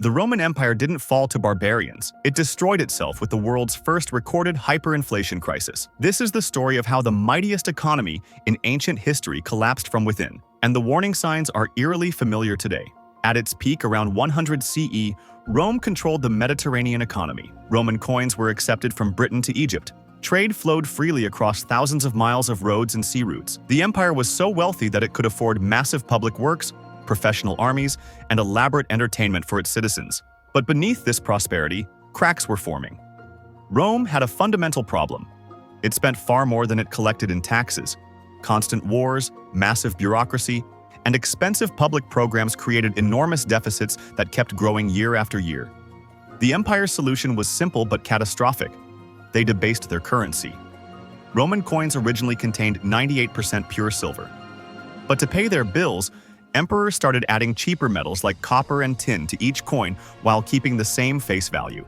The Roman Empire didn't fall to barbarians. It destroyed itself with the world's first recorded hyperinflation crisis. This is the story of how the mightiest economy in ancient history collapsed from within, and the warning signs are eerily familiar today. At its peak around 100 CE, Rome controlled the Mediterranean economy. Roman coins were accepted from Britain to Egypt. Trade flowed freely across thousands of miles of roads and sea routes. The empire was so wealthy that it could afford massive public works, professional armies, and elaborate entertainment for its citizens. But beneath this prosperity, cracks were forming. Rome had a fundamental problem. It spent far more than it collected in taxes. Constant wars, massive bureaucracy, and expensive public programs created enormous deficits that kept growing year after year. The empire's solution was simple but catastrophic. They debased their currency. Roman coins originally contained 98% pure silver. But to pay their bills, emperors started adding cheaper metals like copper and tin to each coin while keeping the same face value.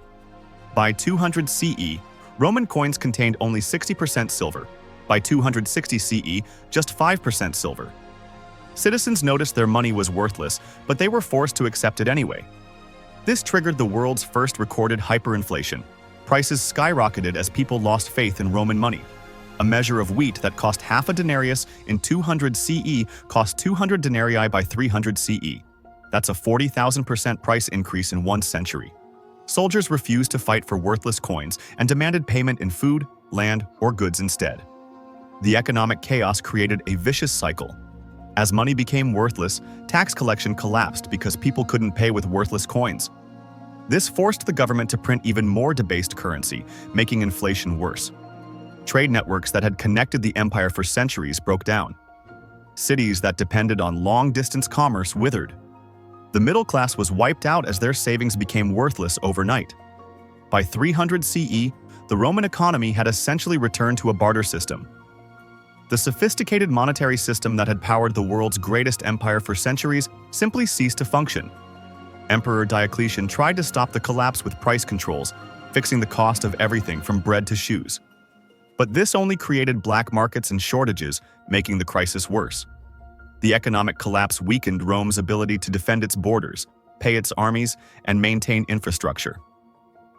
By 200 CE, Roman coins contained only 60% silver. By 260 CE, just 5% silver. Citizens noticed their money was worthless, but they were forced to accept it anyway. This triggered the world's first recorded hyperinflation. Prices skyrocketed as people lost faith in Roman money. A measure of wheat that cost half a denarius in 200 CE cost 200 denarii by 300 CE. That's a 40,000% price increase in 1 century. Soldiers refused to fight for worthless coins and demanded payment in food, land, or goods instead. The economic chaos created a vicious cycle. As money became worthless, tax collection collapsed because people couldn't pay with worthless coins. This forced the government to print even more debased currency, making inflation worse. Trade networks that had connected the empire for centuries broke down. Cities that depended on long-distance commerce withered. The middle class was wiped out as their savings became worthless overnight. By 300 CE, the Roman economy had essentially returned to a barter system. The sophisticated monetary system that had powered the world's greatest empire for centuries simply ceased to function. Emperor Diocletian tried to stop the collapse with price controls, fixing the cost of everything from bread to shoes. But this only created black markets and shortages, making the crisis worse. The economic collapse weakened Rome's ability to defend its borders, pay its armies, and maintain infrastructure.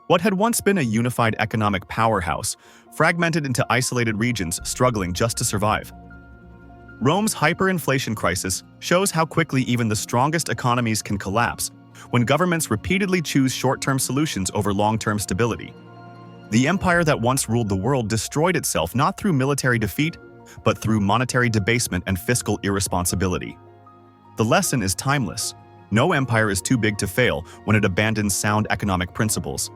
What had once been a unified economic powerhouse fragmented into isolated regions struggling just to survive. Rome's hyperinflation crisis shows how quickly even the strongest economies can collapse when governments repeatedly choose short-term solutions over long-term stability. The empire that once ruled the world destroyed itself not through military defeat, but through monetary debasement and fiscal irresponsibility. The lesson is timeless. No empire is too big to fail when it abandons sound economic principles.